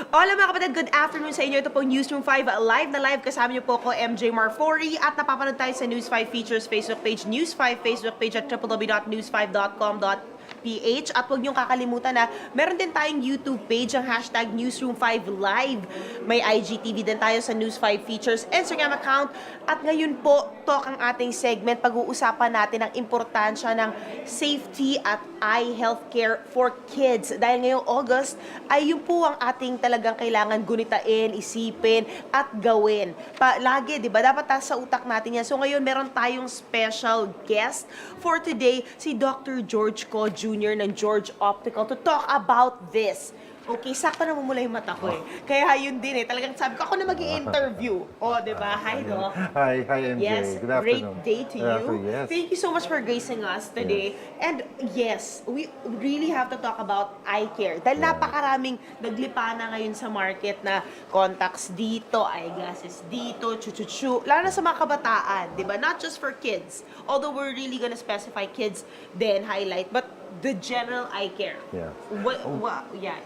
Hola mga kapatid, good afternoon sa inyo. Ito po Newsroom 5 live na live. Kasama niyo po ako, MJ Marfori. At napapanood tayo sa News 5 Features Facebook page, News 5 Facebook page at www.news5.com.ph. At huwag niyong kakalimutan na meron din tayong YouTube page, ang hashtag Newsroom 5 Live. May IGTV din tayo sa News 5 Features Instagram account. At ngayon po, talk ang ating segment. Pag-uusapan natin ang importansya ng safety at eye healthcare for kids. Dahil ngayong August ay yun po ang ating talagang kailangan gunitain, isipin, at gawin. Lagi, di ba? Dapat sa utak natin yan. So ngayon, meron tayong special guest for today, si Dr. George Co. Jr. ng George Optical to talk about this. Okay, sakto na mamula yung mata ko eh. Kaya yun din eh. Talagang sabi ko, ako na mag-i-interview. Oh, di ba? Hi, Doc. Hi, MJ. Yes, Good afternoon. great day to you. Yes. Thank you so much for gracing us today. And yes, we really have to talk about eye care. Dahil napakaraming naglipa na ngayon sa market na contacts dito, eyeglasses dito, chu-chu-chu. Lalo na sa mga kabataan, di ba? Not just for kids. Although we're really gonna specify kids then highlight, but the general eye care. Yeah.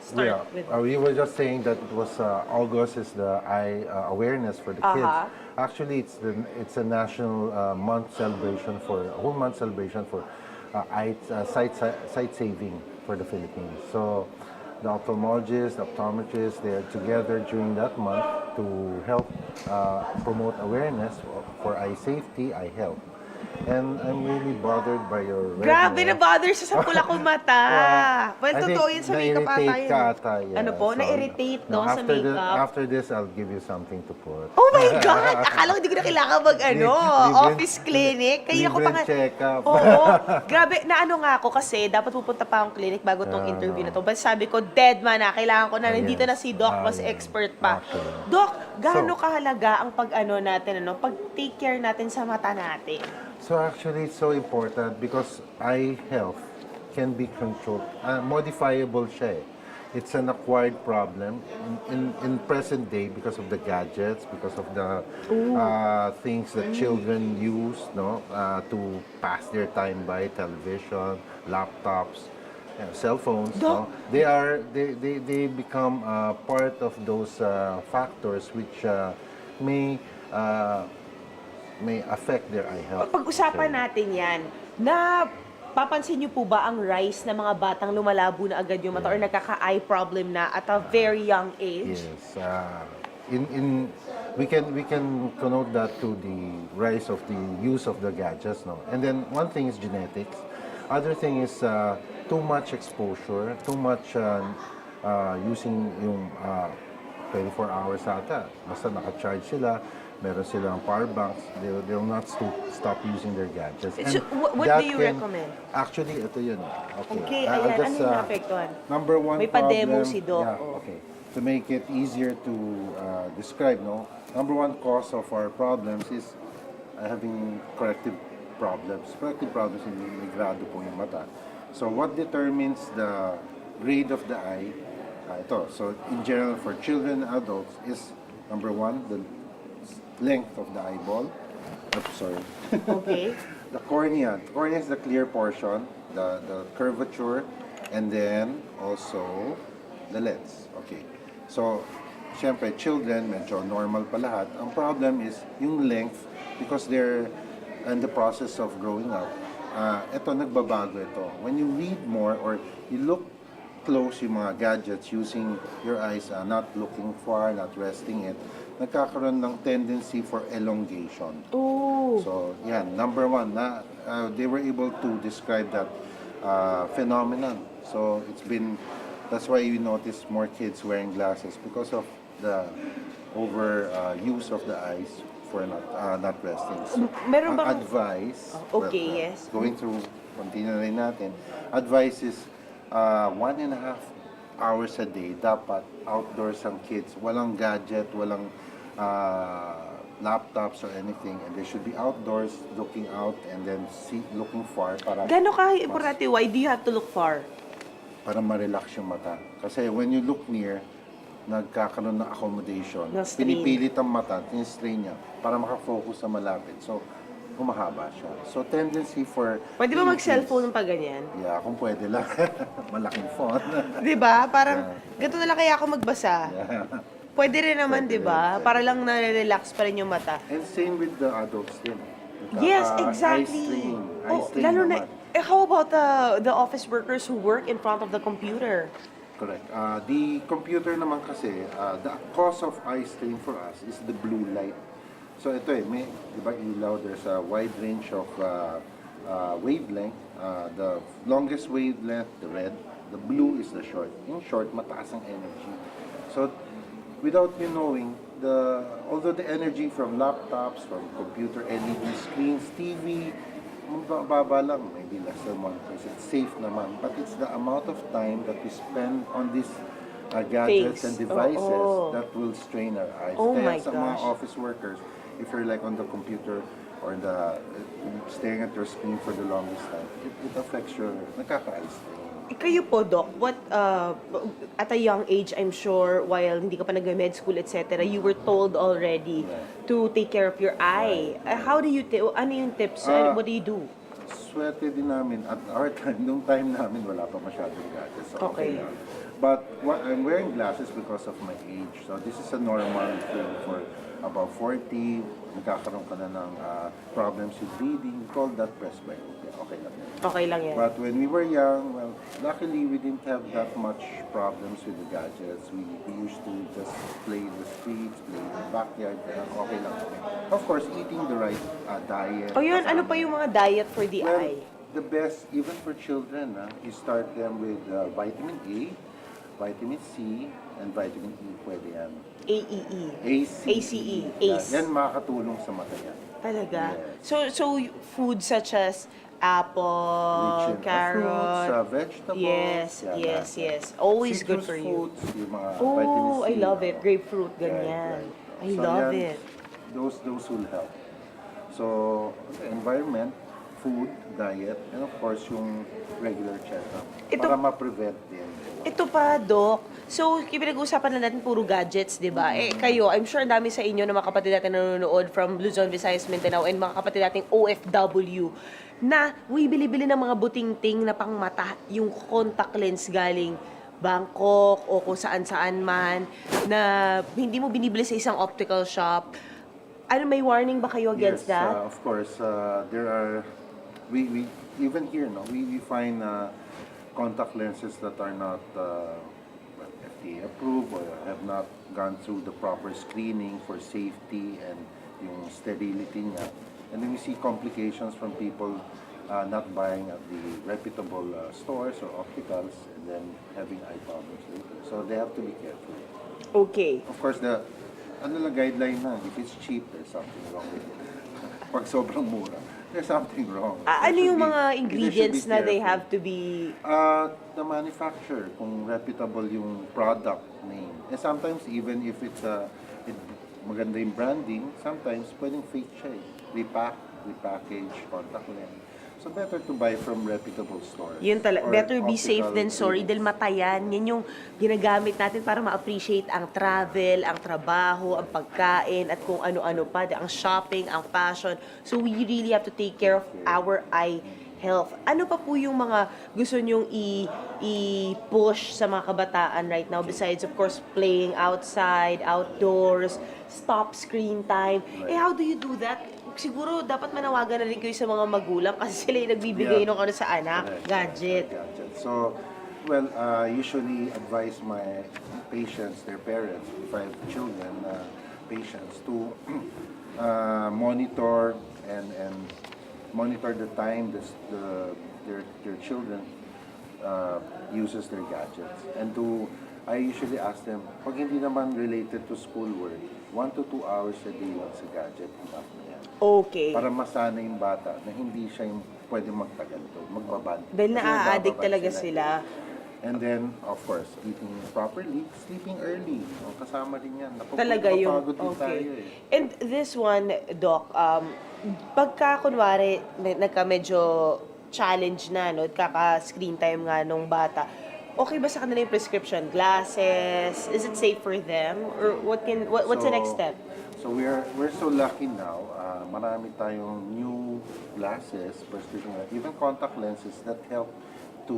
Start with We were just saying that it was August is the eye awareness for the kids. Actually, it's a national month celebration for a whole month celebration for sight saving for the Philippines. So the ophthalmologists, the optometrists, they are together during that month to help promote awareness for eye safety, eye health. And I'm really bothered by your redness. Grabe na bother sa pula kong mata. Well, I totoo think yun sa makeup na-irritate ka ata. Ano po? Na-irritate, no, sa makeup. After this, I'll give you something to put. Oh my God! Akala ko hindi ko na kailangan office clinic. Kaya ako pa nga. Check-up. Oo. Grabe, naano nga ako kasi dapat pupunta pa akong clinic bago tong interview na to. But sabi ko, dead man na. Kailangan ko na. Nandito na si Doc, mas expert pa. Okay. Doc, gaano kahalaga ang pag-take care natin sa mata natin? So actually, it's so important because eye health can be controlled. Modifiable siya eh. It's an acquired problem in present day because of the gadgets, because of the things that children use, no, to pass their time by, television, laptops, cell phones. No? They become part of those factors which may affect their eye health. Pag-usapan natin yan, papansin niyo po ba ang rise ng mga batang lumalabo na agad yung mata or nagkaka-eye problem na at a very young age? Yes. We can connote that to the rise of the use of the gadgets, no? And then one thing is genetics. Other thing is too much exposure, too much using yung 24 hours ata. Basta naka-charge sila, meron silang power banks, they will not stop using their gadgets. So, what do you recommend? Actually, ito yun. Okay, ayan. Ano yung naapektuhan? Number one May pa-demo si Doc. Okay. To make it easier to describe, no? Number one cause of our problems is having corrective problems. Corrective problems in may grado po yung mata. So what determines the grade of the eye? Ito. So in general, for children and adults is number one, the length of the eyeball. Sorry. Okay. The cornea. The cornea is the clear portion, the curvature, and then also the lens. Okay. So, syempre, children, medyo normal pa lahat. Ang problem is yung length because they're in the process of growing up. Ito, nagbabago ito. When you read more or you look close yung mga gadgets using your eyes, not looking far, not resting it, nagkakaroon ng tendency for elongation. Oh. So, yan. Number one, they were able to describe that phenomenon. So, that's why you notice more kids wearing glasses because of the use of the eyes for not resting. So, Meron bang advice, yes. Going through, continue rin natin, advice is 1.5 hours a day, dapat outdoors ang kids. Walang gadget, walang laptops or anything, and they should be outdoors, looking out, and then looking far. Gano'n ka-importante? Why do you have to look far? Para ma-relax yung mata. Kasi when you look near, nagkakaroon ng accommodation. Pinipilit ang mata, tin-strain niya, para makafocus sa malapit. So, humahaba siya. So, tendency for... Pwede ba mag-cellphone pa ganyan? Yeah, kung pwede lang. Malaking phone. Di ba? Parang, ganito na lang kaya ako magbasa. Yeah. Pwede rin naman, Pwede di ba? rin. Para lang nare-relax pa rin yung mata. And same with the adults din. Yes, Eye exactly. strain. Eye strain Lalo naman. how about the office workers who work in front of the computer? Correct. The computer naman kasi, the cause of eye strain for us is the blue light. So ito may, di ba ilaw, there's a wide range of wavelength. The longest wavelength, the red. The blue is the short. Yung short, mataas ang energy. So, without you knowing, although the energy from laptops, from computer, LED screens, TV, mababa lang, maybe less than 1%. Safe naman. But it's the amount of time that we spend on these gadgets and devices that will strain our eyes. Oh Kaya my sa mga gosh. office workers, if you're like on the computer or staring at your screen for the longest time, it affects your nagkaka-eye strain. Kayo po, Doc, at a young age, I'm sure, while hindi ka pa nag-med school, etc., you were told already to take care of your eye. How do you, ano yung tips? What do you do? Swerte din namin at our time, nung time namin wala pa masyadong gadgets. So Okay. lang. But I'm wearing glasses because of my age. So this is a normal thing for about 40. Magkakaroon ka na ng problems with reading. We call that presbyopia. Okay lang yan. Okay lang yan. But when we were young, well, luckily we didn't have that much problems with the gadgets. We used to just play in the streets, play in the backyard. Okay lang. Of course, eating the right diet. O yun, ano pa yung mga diet for the Well, eye? the best, even for children, you start them with vitamin A, vitamin C, and vitamin E. Pwede yan. AEE. ACE. ACE. Yan makakatulong sa mata yan. Talaga? Yes. So food such as apple, Rich in carrot. fruits, vegetables. Yes, yan, yes, lahat. yes. Always good Citrus for you. foods, yung mga vitamin C. Oh, I love it. Grapefruit, Right, ganyan. right. I So love yan, it. Those will help. So, environment, food, diet, and of course, yung regular checkup. Para ma-prevent din. Ito pa, Doc. So, pinag-uusapan na natin puro gadgets, di ba? Kayo, I'm sure ang dami sa inyo na mga kapatid natin nanonood from Luzon, Visayas, Mindanao, and mga kapatid nating OFW na bili-bili ng mga buting-ting na pang mata, yung contact lens galing Bangkok o kung saan-saan man, na hindi mo binibili sa isang optical shop. Ano, may warning ba kayo against that? Of course, there are, we even here, no, we find contact lenses that are not FDA approved or have not gone through the proper screening for safety and yung sterility niya. And then we see complications from people not buying at the reputable stores or opticals and then having eye problems later. So they have to be careful. Okay. Of course, the guideline na, if it's cheap, there's something wrong with it. Pag sobrang mura, there's something wrong. Ano yung mga They should ingredients be na they careful. have to be... The manufacturer, kung reputable yung product name. And sometimes even if it's maganda yung branding, sometimes pwedeng fake siya eh. Repackage, contact lens. So better to buy from reputable stores. Yun talaga. or Better be safe optical than sorry. clinics. Dahil matayan. Yan yung ginagamit natin para ma-appreciate ang travel, ang trabaho, ang pagkain, at kung ano-ano pa. Ang shopping, ang fashion. So we really have to take care of our eye health. Ano pa po yung mga gusto nyong i-push sa mga kabataan right now besides of course playing outside, outdoors, stop screen time? How do you do that? Siguro dapat manawagan na rin kayo sa mga magulang kasi sila yung nagbibigay ng ano sa anak, gadget. So, well, usually advise my patients, their parents, if I have children, patients, to monitor and monitor the time their children uses their gadgets. And I usually ask them, pag hindi naman related to schoolwork, 1 to 2 hours a day lang sa gadget, enough na yan. Okay. Para masana yung bata na hindi siya yung pwede magtagal to, magbabad. Dahil Kasi na-addict nababad talaga sila. And then, of course, eating properly, sleeping early. O, kasama rin yan. Talaga yung, Napapagod din tayo okay. eh. And this one, Doc, pagka kunwari, medyo challenge na, no, kaka-screen time nga nung bata, okay ba sa kanila yung prescription glasses? Is it safe for them? Or what's the next step? So we're so lucky now. Marami tayong new glasses, prescription, even contact lenses that help to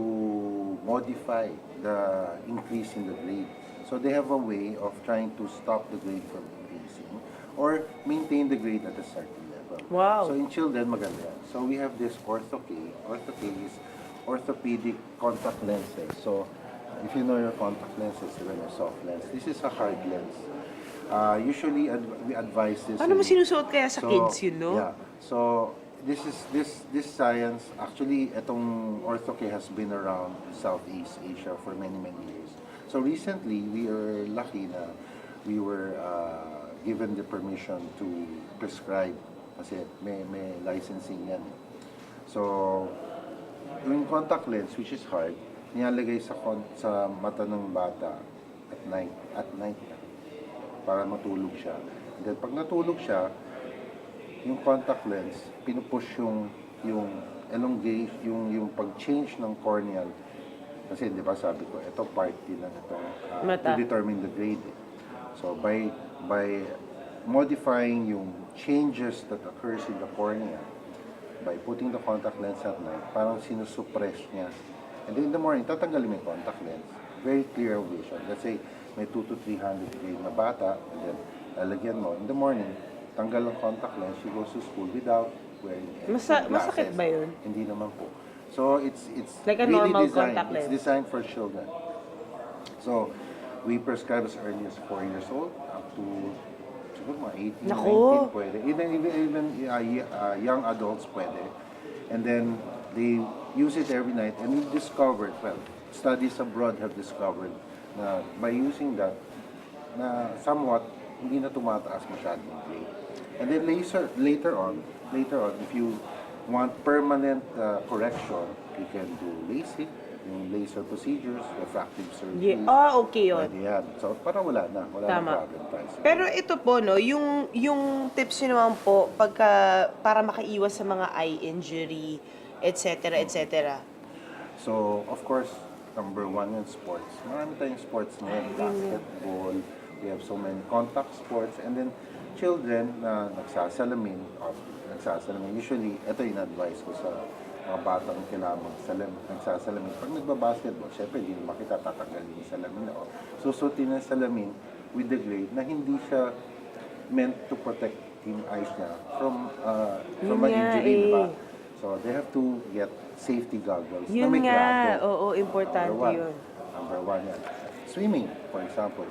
modify the increase in the grade. So they have a way of trying to stop the grade from increasing or maintain the grade at a certain level. Wow. So in children, maganda yan. So we have this Ortho-K. Ortho-K is orthopedic contact lenses. So if you know your contact lenses, even a soft lens, this is a hard lens. Usually we advise this. Paano mo sinusuot kaya sa So, kids yun, no? Yeah. So this science, actually itong Ortho-K has been around Southeast Asia for many years. So recently we are lucky na we were given the permission to prescribe kasi may licensing yan. So yung contact lens, which is hard, nilalagay sa mata ng bata at night para matulog siya. And then pag natulog siya, yung contact lens, pinupush yung elongate, yung pag-change ng corneal. Kasi di ba sabi ko, ito part din ng itong to determine the grade. So by modifying yung changes that occurs in the cornea, by putting the contact lens at night, parang sinusuppress niya. And then in the morning, tatanggalin mo yung contact lens. Very clear vision. Let's say, may 2 to 300 grade na bata, and then lalagyan mo. In the morning, tanggal ang contact lens, she goes to school without wearing glasses. Masakit ba yun? Hindi naman po. So it's like a really normal designed. contact lens. It's designed for children. So we prescribe as early as 4 years old up to siguro mga 18, Nako. 19 pwede. Even young adults pwede. And then they use it every night, and we discovered, well, studies abroad have discovered na by using that, na somewhat hindi na tumataas masyadong grade. And then later on, if you want permanent correction, you can do LASIK, yung laser procedures, refractive surgery. Okay yun. Pwede yan. So, parang wala na Tama. problem tayo. Pero ito po, no, yung tips nyo naman po, para makaiwas sa mga eye injury, etc., etc. So, of course, number one in sports. Marami tayong sports ngayon. Basketball, we have so many contact sports, and then children na nagsasalamin. Usually, ito yung advice ko sa mga batang kailangan nagsasalamin. Pag nagbabasketball, syempre, hindi naman kita tatanggalin yung salamin. Susutin ng salamin with the grade na hindi siya meant to protect yung eyes niya from an injury, diba? So, they have to get safety goggles na Yun may nga, grado. oo, importante yun. Number one yan. Swimming, for example,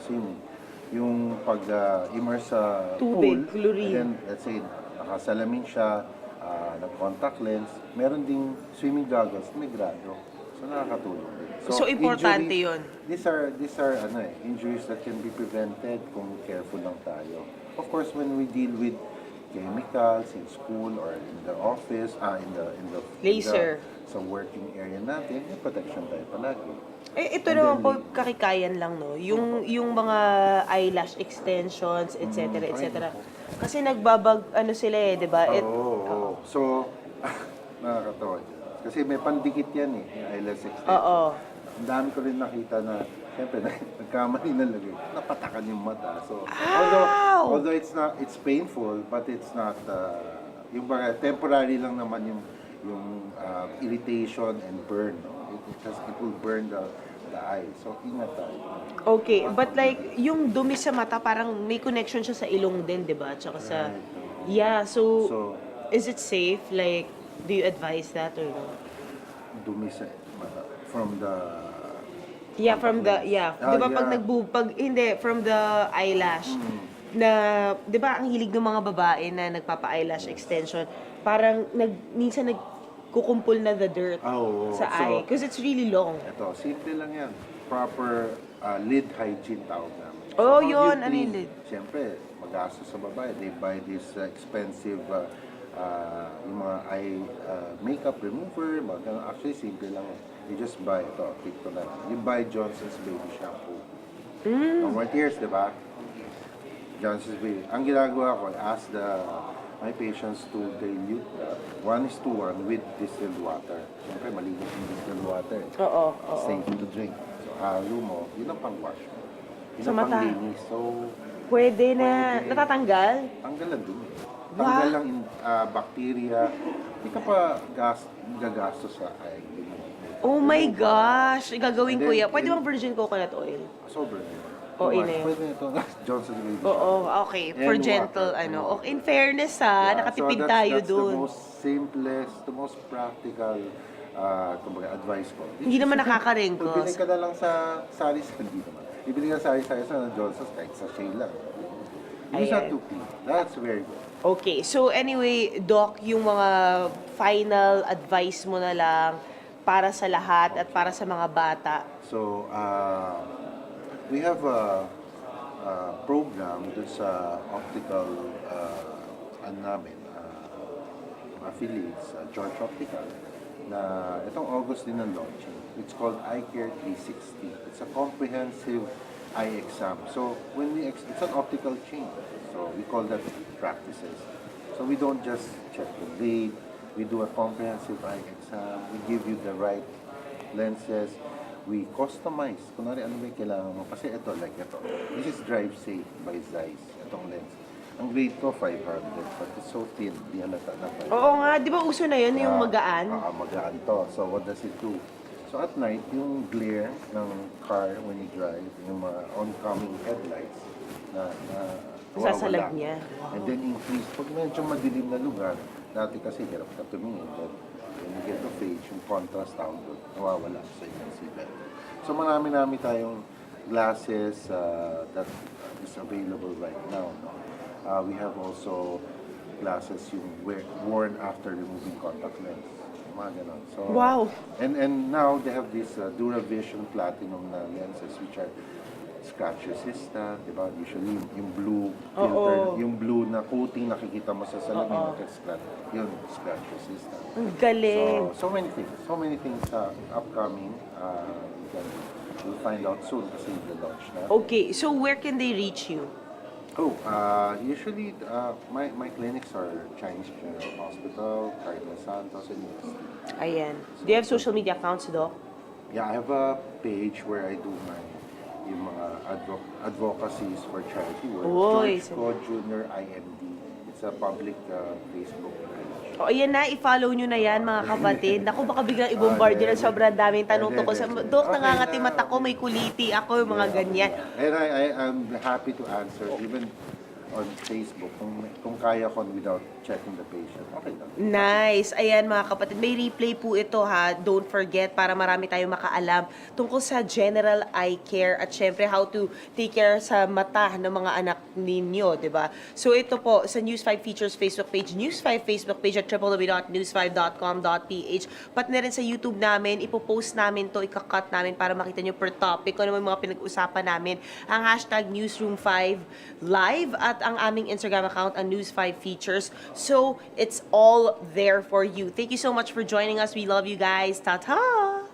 yung pag-immerse sa Tubig, pool, chlorine. and then, let's say, nakasalamin siya, nag-contact lens, meron ding swimming goggles na may grado. So, nakakatulong din. So, importante injuries, yun. These are injuries that can be prevented kung careful lang tayo. Of course, when we deal with chemicals in school or in the office, Laser. Sa working area natin, may protection tayo palagi. Ito And naman then po, kakikayan lang, no? Yung mga eyelash extensions, etc., etc. Kasi sila di ba? Oo. So, nakakatawa. Kasi may pandikit yan yung eyelash extension. Oo. Ang dami ko rin nakita na, siyempre, nagkamali na lagay. Napatakan yung mata. So, although it's painful, but it's not, yung temporary lang naman yung irritation and burn. No? It will burn the eye. So, ingat tayo. Okay, but like, yung dumi sa mata, parang may connection siya sa ilong din, di ba? Tsaka sa... Yeah, so, is it safe? Like, do you advise that or no? Dumi sa mata. From the... Yeah, from the... Yeah. Di ba pag hindi, from the eyelash. Na, di ba, ang hilig ng mga babae na nagpapa-eyelash extension, parang minsan nagkukumpul na the dirt sa eye. Because it's really long. Ito, simple lang yan. Proper lid hygiene tawag namin. Yun. Ano yung lid? Siyempre, magastos sa babae. They buy this expensive yung mga eye makeup remover. Actually, simple lang yan. You just buy ito, pick ko na. You buy Johnson's Baby Shampoo. No more tears, di ba? Johnson's Baby. Ang ginagawa ko, I ask my patients to dilute that 1:1 with distilled water. Siyempre, malinis yung distilled water. Oo. Safe to drink. So, halo mo, yun ang pang-wash mo. Yun Sa ang mata. pang-linis. So, Pwede na. Pwede. Natatanggal? tanggalan dun. Wow. Tanggal lang yung bacteria. Hindi ka pa gagastos sa eye. Oh my gosh! Gagawin And ko then, yan. Pwede bang virgin coconut oil? Sobrang yun. Oo, Too much. ina yun. Pwede ito. Johnson Baby Shop. Oo, okay. For And gentle, water. ano. And Okay, in fairness ha, Yeah, nakatipid so tayo that's dun. the most simplest, the most practical kumbaga, advice ko. Hindi naman Kung nakaka-wrinkles. bili ka na lang sa saris, hindi naman. Ibili ka sa saris sa Johnson's kahit sa Shea lang. Use that Ayan. to clean. That's very good. Okay, so anyway, Doc, yung mga final advice mo na lang para sa lahat at para sa mga bata. So, we have a program dun sa optical namin, affiliates, George Optical, na itong August din ang launching. It's called Eye Care 360. It's a comprehensive eye exam. So, it's an optical chain. So, we call that practices. So, we don't just check the grade. We do a comprehensive eye exam. We give you the right lenses. We customize. Kunwari, ano may kailangan mo. Kasi ito, like ito. This is Drive Safe by Zeiss. Itong lens. Ang grade ko, 500. But it's so thin. Di halata na 500. Oo nga, di ba uso na yun, yung magaan? Magaan to. So, what does it do? So, at night, yung glare ng car when you drive, yung mga oncoming headlights, na Sasalag nawawala. niya. And then increase. Pag medyo madilim na lugar, dati kasi hirap ka tumingin. But when you get the fade, yung contrast down doon, nawawala. So, you can see better. So, marami tayong glasses that is available right now. No? We have also glasses yung worn after removing contact lens. Mga ganon. So, Wow. And now they have these Duravision Platinum na lenses which are scratch resistant, diba? Usually yung blue filter, yung blue na coating nakikita mo sa salamin, scratch, yun, scratch resistant. Ang galing. So many things upcoming. We'll find out soon kasi the launch na. Okay, so where can they reach you? Usually my clinics are Chinese General Hospital, Cardinal Santos, and UST. Ayan. Do you have social media accounts, Doc? Yeah, I have a page where I do yung mga advocacies for charity work. Oy, George Co. Jr. IMD. It's a public Facebook page. O, ayan na, i-follow nyo na yan, mga kapatid. Naku, baka biglang i-bombard nyo na sobrang daming tanong tungkol sa... Doc, nangangati mata ko, may kuliti ako, yung mga ganyan. And I'm happy to answer even on Facebook kung kaya ko without checking the patient. Okay lang. Nice. Ayan mga kapatid, may replay po ito ha. Don't forget para marami tayong makaalam tungkol sa general eye care at syempre how to take care sa mata ng mga anak ninyo, di ba? So ito po sa News 5 Features Facebook page, News 5 Facebook page at www.news5.com.ph. Pati na rin sa YouTube namin, ipopost namin to, ikakat namin para makita nyo per topic kung ano yung mga pinag-usapan namin. Ang hashtag Newsroom5 Live at ang aming Instagram account, ang News5 Features. So, it's all there for you. Thank you so much for joining us. We love you guys. Ta-ta!